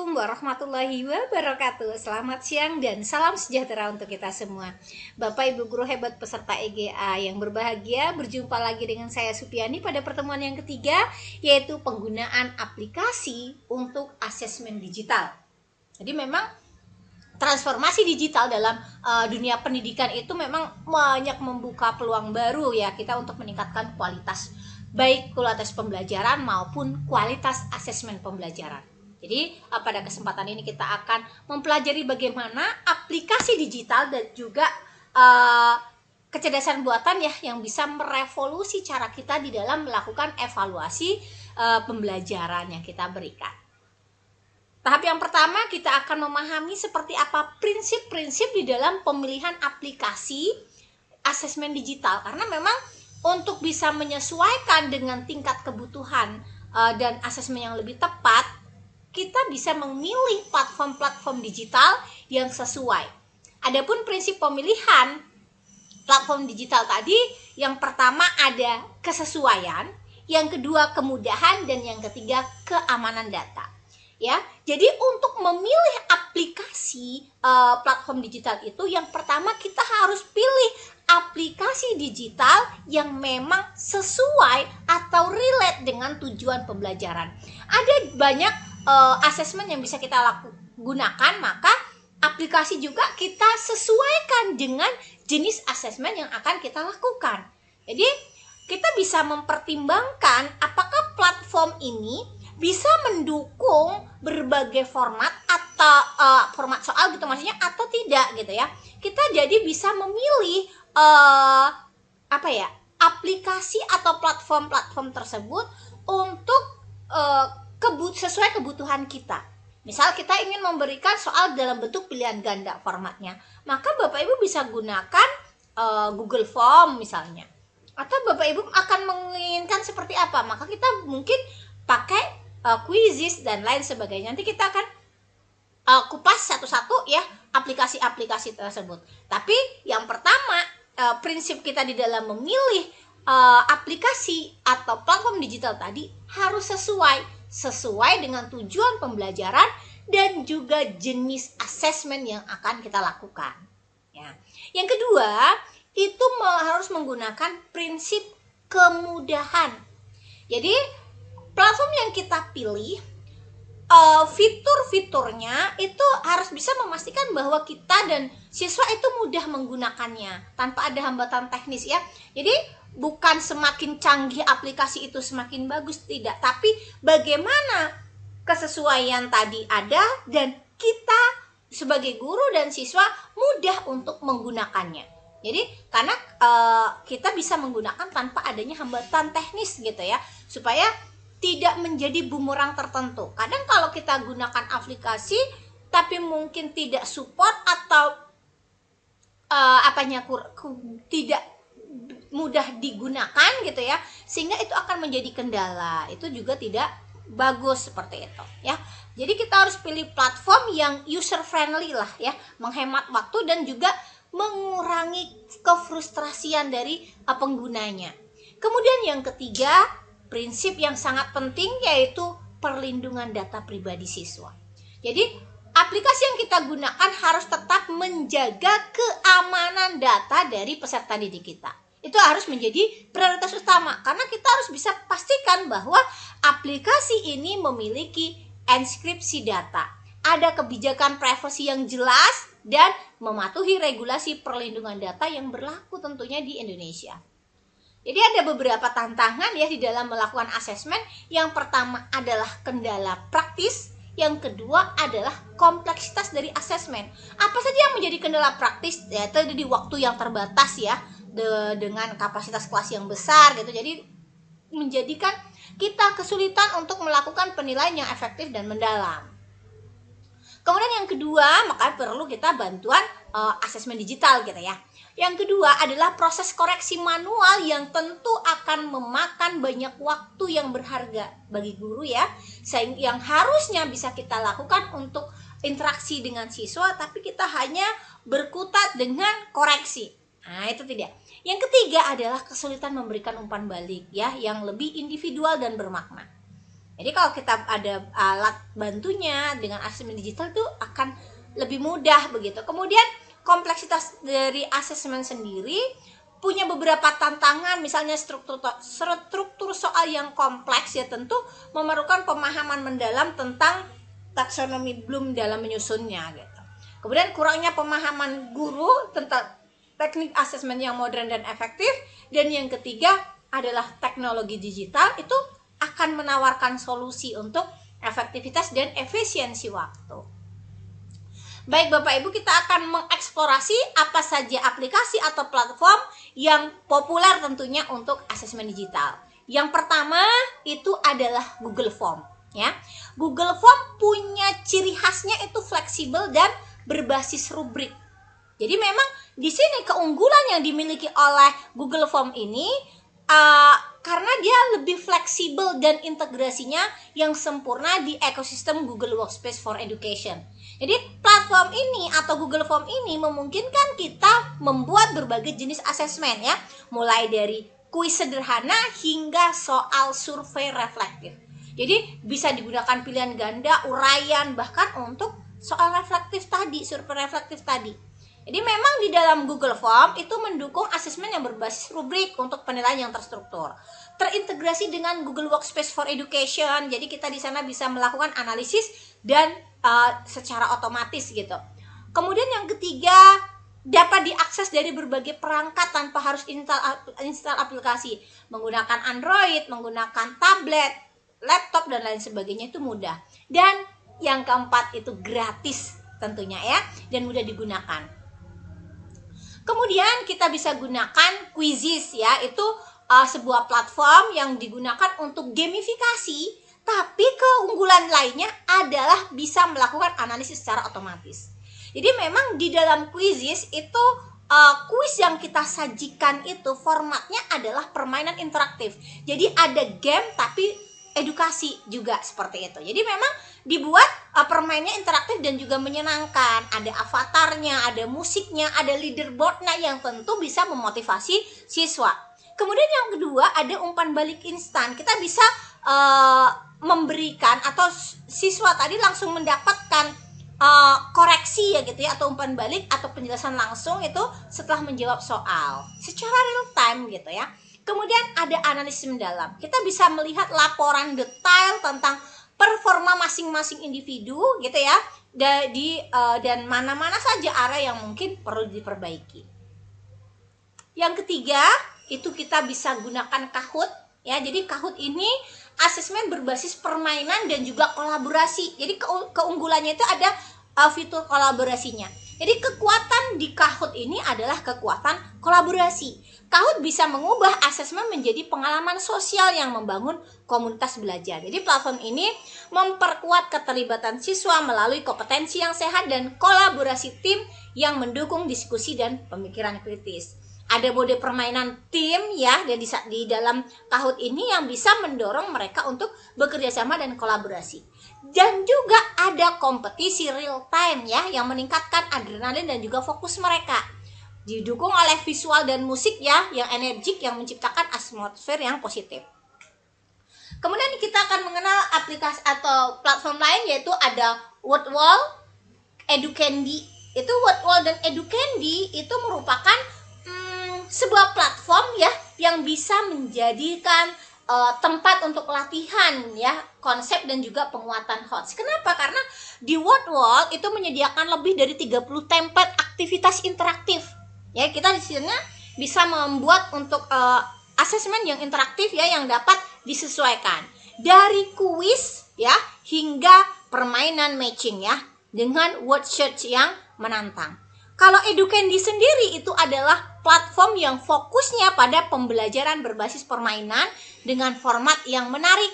Assalamualaikum warahmatullahi wabarakatuh. Selamat siang dan salam sejahtera untuk kita semua. Bapak Ibu guru hebat peserta EGA yang berbahagia, berjumpa lagi dengan saya Supiani pada pertemuan yang ketiga, yaitu penggunaan aplikasi untuk asesmen digital. Jadi memang transformasi digital dalam dunia pendidikan itu memang banyak membuka peluang baru ya kita untuk meningkatkan kualitas, baik kualitas pembelajaran maupun kualitas asesmen pembelajaran. Jadi pada kesempatan ini kita akan mempelajari bagaimana aplikasi digital dan juga kecerdasan buatan ya yang bisa merevolusi cara kita di dalam melakukan evaluasi pembelajaran yang kita berikan. Tahap yang pertama kita akan memahami seperti apa prinsip-prinsip di dalam pemilihan aplikasi asesmen digital, karena memang untuk bisa menyesuaikan dengan tingkat kebutuhan dan asesmen yang lebih tepat, kita bisa memilih platform-platform digital yang sesuai. Adapun prinsip pemilihan platform digital tadi, yang pertama ada kesesuaian, yang kedua kemudahan, dan yang ketiga keamanan data. Ya, jadi untuk memilih aplikasi platform digital itu, yang pertama kita harus pilih aplikasi digital yang memang sesuai atau relate dengan tujuan pembelajaran. Ada banyak asesmen yang bisa kita gunakan, maka aplikasi juga kita sesuaikan dengan jenis asesmen yang akan kita lakukan. Jadi kita bisa mempertimbangkan apakah platform ini bisa mendukung berbagai format atau format soal gitu maksudnya atau tidak gitu ya. Kita jadi bisa memilih aplikasi atau platform-platform tersebut untuk sesuai kebutuhan kita. Misal kita ingin memberikan soal dalam bentuk pilihan ganda formatnya, maka Bapak Ibu bisa gunakan Google Form misalnya. Atau Bapak Ibu akan menginginkan seperti apa, maka kita mungkin pakai quizzes dan lain sebagainya. Nanti kita akan kupas satu-satu ya aplikasi-aplikasi tersebut. Tapi yang pertama prinsip kita di dalam memilih aplikasi atau platform digital tadi harus sesuai dengan tujuan pembelajaran dan juga jenis asesmen yang akan kita lakukan. Ya. Yang kedua, itu harus menggunakan prinsip kemudahan. Jadi, platform yang kita pilih, fitur-fiturnya itu harus bisa memastikan bahwa kita dan siswa itu mudah menggunakannya tanpa ada hambatan teknis ya. Jadi bukan semakin canggih aplikasi itu semakin bagus, tidak, tapi bagaimana kesesuaian tadi ada dan kita sebagai guru dan siswa mudah untuk menggunakannya. Jadi karena kita bisa menggunakan tanpa adanya hambatan teknis gitu ya, supaya tidak menjadi bumerang tertentu. Kadang kalau kita gunakan aplikasi tapi mungkin tidak support atau tidak mudah digunakan gitu ya, sehingga itu akan menjadi kendala. Itu juga tidak bagus seperti itu ya. Jadi kita harus pilih platform yang user friendly lah ya, menghemat waktu dan juga mengurangi kefrustrasian dari penggunanya. Kemudian yang ketiga, prinsip yang sangat penting yaitu perlindungan data pribadi siswa. Jadi aplikasi yang kita gunakan harus tetap menjaga keamanan data dari peserta didik kita. Itu harus menjadi prioritas utama karena kita harus bisa pastikan bahwa aplikasi ini memiliki enskripsi data, ada kebijakan privasi yang jelas dan mematuhi regulasi perlindungan data yang berlaku tentunya di Indonesia. Jadi ada beberapa tantangan ya di dalam melakukan asesmen. Yang pertama adalah kendala praktis, yang kedua adalah kompleksitas dari asesmen. Apa saja yang menjadi kendala praktis? Yaitu di waktu yang terbatas ya, dengan kapasitas kelas yang besar gitu. Jadi menjadikan kita kesulitan untuk melakukan penilaian yang efektif dan mendalam. Kemudian yang kedua, maka perlu kita bantuan asesmen digital gitu ya. Yang kedua adalah proses koreksi manual yang tentu akan memakan banyak waktu yang berharga bagi guru ya, yang harusnya bisa kita lakukan untuk interaksi dengan siswa, tapi kita hanya berkutat dengan koreksi. Nah, itu tidak. Yang ketiga adalah kesulitan memberikan umpan balik ya, yang lebih individual dan bermakna. Jadi kalau kita ada alat bantunya dengan asesmen digital itu akan lebih mudah begitu. Kemudian kompleksitas dari asesmen sendiri punya beberapa tantangan, misalnya struktur soal yang kompleks ya tentu memerlukan pemahaman mendalam tentang taksonomi Bloom dalam menyusunnya gitu. Kemudian kurangnya pemahaman guru tentang teknik asesmen yang modern dan efektif, dan yang ketiga adalah teknologi digital itu akan menawarkan solusi untuk efektivitas dan efisiensi waktu. Baik Bapak Ibu, kita akan mengeksplorasi apa saja aplikasi atau platform yang populer tentunya untuk asesmen digital. Yang pertama itu adalah Google Form ya. Google Form punya ciri khasnya itu fleksibel dan berbasis rubrik. Jadi memang di sini keunggulan yang dimiliki oleh Google Form ini karena dia lebih fleksibel dan integrasinya yang sempurna di ekosistem Google Workspace for Education. Jadi platform ini atau Google Form ini memungkinkan kita membuat berbagai jenis asesmen ya, mulai dari kuis sederhana hingga soal survei reflektif. Jadi bisa digunakan pilihan ganda, uraian, bahkan untuk soal reflektif tadi, survei reflektif tadi. Jadi memang di dalam Google Form itu mendukung asesmen yang berbasis rubrik untuk penilaian yang terstruktur. Terintegrasi dengan Google Workspace for Education, jadi kita di sana bisa melakukan analisis dan secara otomatis gitu. Kemudian yang ketiga, dapat diakses dari berbagai perangkat tanpa harus install aplikasi. Menggunakan Android, menggunakan tablet, laptop dan lain sebagainya itu mudah. Dan yang keempat itu gratis tentunya ya, dan mudah digunakan. Kemudian kita bisa gunakan Quizzes ya, itu sebuah platform yang digunakan untuk gamifikasi, tapi keunggulan lainnya adalah bisa melakukan analisis secara otomatis. Jadi memang di dalam Quizzes itu kuis yang kita sajikan itu formatnya adalah permainan interaktif. Jadi ada game tapi edukasi juga seperti itu. Jadi memang dibuat permainnya interaktif dan juga menyenangkan. Ada avatarnya, ada musiknya, ada leaderboardnya yang tentu bisa memotivasi siswa. Kemudian yang kedua ada umpan balik instan. Kita bisa memberikan atau siswa tadi langsung mendapatkan koreksi ya gitu ya, atau umpan balik atau penjelasan langsung itu setelah menjawab soal secara real time gitu ya. Kemudian ada analisis mendalam. Kita bisa melihat laporan detail tentang performa masing-masing individu gitu ya, dan mana-mana saja area yang mungkin perlu diperbaiki. Yang ketiga itu kita bisa gunakan Kahoot ya. Jadi Kahoot ini asesmen berbasis permainan dan juga kolaborasi. Jadi keunggulannya itu ada fitur kolaborasinya. Jadi kekuatan di Kahoot ini adalah kekuatan kolaborasi. Kahoot bisa mengubah asesmen menjadi pengalaman sosial yang membangun komunitas belajar. Jadi platform ini memperkuat keterlibatan siswa melalui kompetensi yang sehat dan kolaborasi tim yang mendukung diskusi dan pemikiran kritis. Ada mode permainan tim ya di dalam Kahoot ini yang bisa mendorong mereka untuk bekerja sama dan kolaborasi. Dan juga ada kompetisi real time ya yang meningkatkan adrenalin dan juga fokus mereka. Didukung oleh visual dan musik ya yang energik yang menciptakan atmosfer yang positif. Kemudian kita akan mengenal aplikasi atau platform lain, yaitu ada WordWall, EduCandy. Itu WordWall dan EduCandy itu merupakan sebuah platform ya yang bisa menjadikan tempat untuk latihan ya, konsep dan juga penguatan HOTS. Kenapa? Karena di WordWall itu menyediakan lebih dari 30 template aktivitas interaktif. Ya, kita di sini bisa membuat untuk asesmen yang interaktif ya yang dapat disesuaikan. Dari kuis ya hingga permainan matching ya dengan word search yang menantang. Kalau EduCandy sendiri itu adalah platform yang fokusnya pada pembelajaran berbasis permainan dengan format yang menarik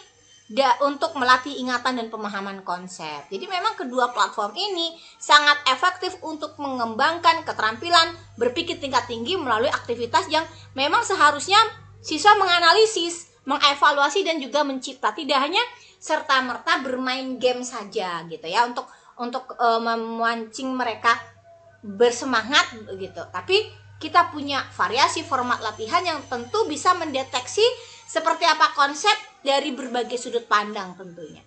untuk melatih ingatan dan pemahaman konsep. Jadi memang kedua platform ini sangat efektif untuk mengembangkan keterampilan berpikir tingkat tinggi melalui aktivitas yang memang seharusnya siswa menganalisis, mengevaluasi dan juga mencipta. Tidak hanya serta-merta bermain game saja gitu ya untuk memancing mereka bersemangat gitu. Tapi kita punya variasi format latihan yang tentu bisa mendeteksi seperti apa konsep dari berbagai sudut pandang tentunya.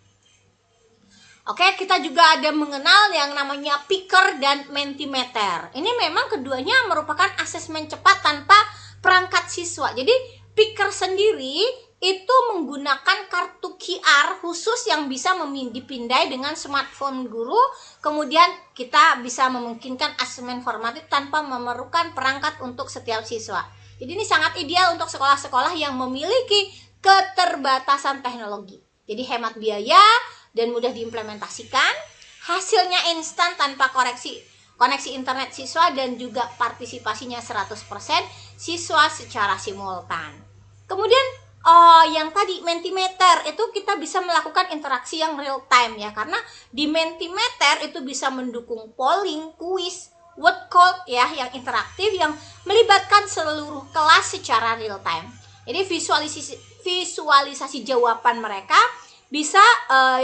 Oke, kita juga ada mengenal yang namanya picker dan Mentimeter. Ini memang keduanya merupakan asesmen cepat tanpa perangkat siswa. Jadi picker sendiri itu menggunakan kartu QR khusus yang bisa dipindai dengan smartphone guru. Kemudian kita bisa memungkinkan asesmen formatif tanpa memerlukan perangkat untuk setiap siswa. Jadi ini sangat ideal untuk sekolah-sekolah yang memiliki keterbatasan teknologi. Jadi hemat biaya dan mudah diimplementasikan, hasilnya instan tanpa koneksi internet siswa, dan juga partisipasinya 100% siswa secara simultan. Kemudian yang tadi Mentimeter itu kita bisa melakukan interaksi yang real time ya, karena di Mentimeter itu bisa mendukung polling, kuis, word cloud ya yang interaktif yang melibatkan seluruh kelas secara real time. Jadi visualisasi jawaban mereka bisa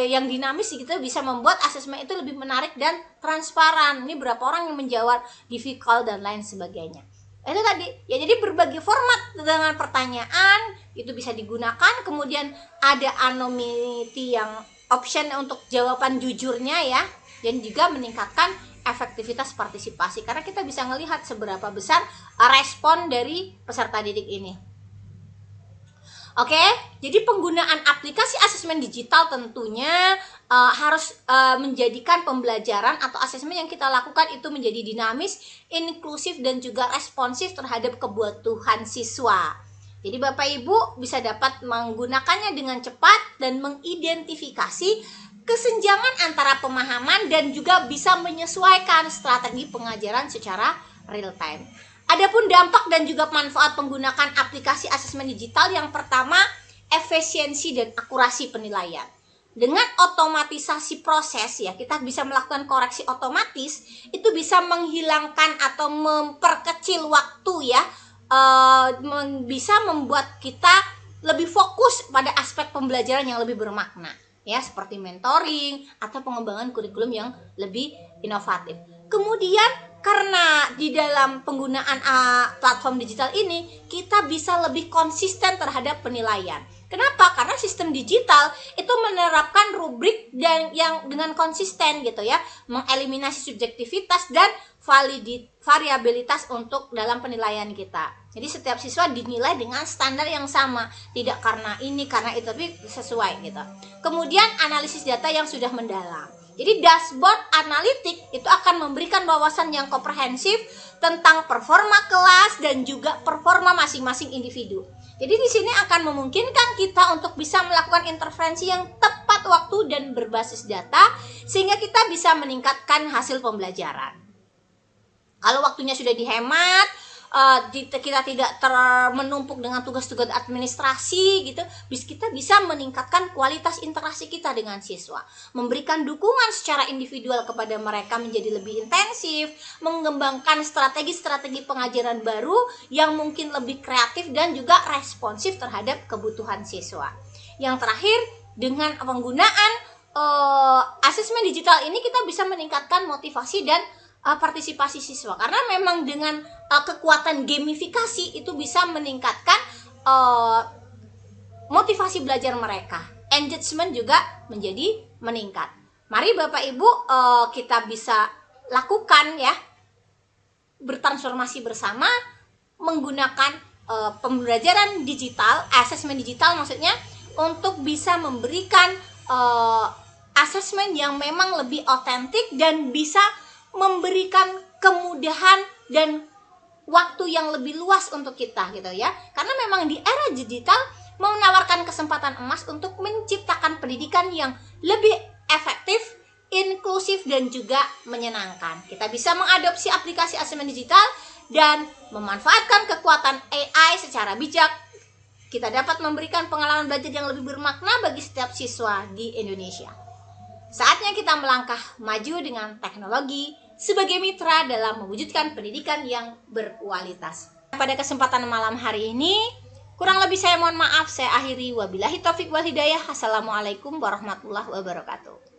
yang dinamis gitu, bisa membuat asesmen itu lebih menarik dan transparan. Ini berapa orang yang menjawab di Vcall dan lain sebagainya. Itu tadi ya, jadi berbagai format dengan pertanyaan itu bisa digunakan. Kemudian ada anonymity yang option untuk jawaban jujurnya ya, dan juga meningkatkan efektivitas partisipasi karena kita bisa melihat seberapa besar respon dari peserta didik ini. Oke, jadi penggunaan aplikasi asesmen digital tentunya harus menjadikan pembelajaran atau asesmen yang kita lakukan itu menjadi dinamis, inklusif, dan juga responsif terhadap kebutuhan siswa. Jadi Bapak Ibu bisa dapat menggunakannya dengan cepat dan mengidentifikasi kesenjangan antara pemahaman dan juga bisa menyesuaikan strategi pengajaran secara real time. Adapun dampak dan juga manfaat menggunakan aplikasi asesmen digital, yang pertama, efisiensi dan akurasi penilaian. Dengan otomatisasi proses ya, kita bisa melakukan koreksi otomatis, itu bisa menghilangkan atau memperkecil waktu ya, bisa membuat kita lebih fokus pada aspek pembelajaran yang lebih bermakna ya, seperti mentoring atau pengembangan kurikulum yang lebih inovatif. Kemudian karena di dalam penggunaan platform digital ini kita bisa lebih konsisten terhadap penilaian. Kenapa? Karena sistem digital itu menerapkan rubrik dan yang dengan konsisten gitu ya, mengeliminasi subjektivitas dan variabilitas untuk dalam penilaian kita. Jadi setiap siswa dinilai dengan standar yang sama, tidak karena ini karena itu, tapi sesuai gitu. Kemudian analisis data yang sudah mendalam. Jadi dashboard analitik itu akan memberikan wawasan yang komprehensif tentang performa kelas dan juga performa masing-masing individu. Jadi di sini akan memungkinkan kita untuk bisa melakukan intervensi yang tepat waktu dan berbasis data sehingga kita bisa meningkatkan hasil pembelajaran. Kalau waktunya sudah dihemat, kita tidak menumpuk dengan tugas-tugas administrasi gitu, kita bisa meningkatkan kualitas interaksi kita dengan siswa, memberikan dukungan secara individual kepada mereka menjadi lebih intensif, mengembangkan strategi-strategi pengajaran baru yang mungkin lebih kreatif dan juga responsif terhadap kebutuhan siswa. Yang terakhir, dengan penggunaan asesmen digital ini kita bisa meningkatkan motivasi dan partisipasi siswa, karena memang dengan kekuatan gamifikasi itu bisa meningkatkan motivasi belajar mereka, engagement juga menjadi meningkat. Mari Bapak Ibu kita bisa lakukan ya, bertransformasi bersama menggunakan pembelajaran digital, asesmen digital maksudnya, untuk bisa memberikan asesmen yang memang lebih otentik dan bisa memberikan kemudahan dan waktu yang lebih luas untuk kita gitu ya. Karena memang di era digital menawarkan kesempatan emas untuk menciptakan pendidikan yang lebih efektif, inklusif, dan juga menyenangkan. Kita bisa mengadopsi aplikasi asesmen digital dan memanfaatkan kekuatan AI secara bijak. Kita dapat memberikan pengalaman belajar yang lebih bermakna bagi setiap siswa di Indonesia. Saatnya kita melangkah maju dengan teknologi sebagai mitra dalam mewujudkan pendidikan yang berkualitas. Pada kesempatan malam hari ini, kurang lebih saya mohon maaf, saya akhiri. Wabillahi taufik wal hidayah. Assalamualaikum warahmatullahi wabarakatuh.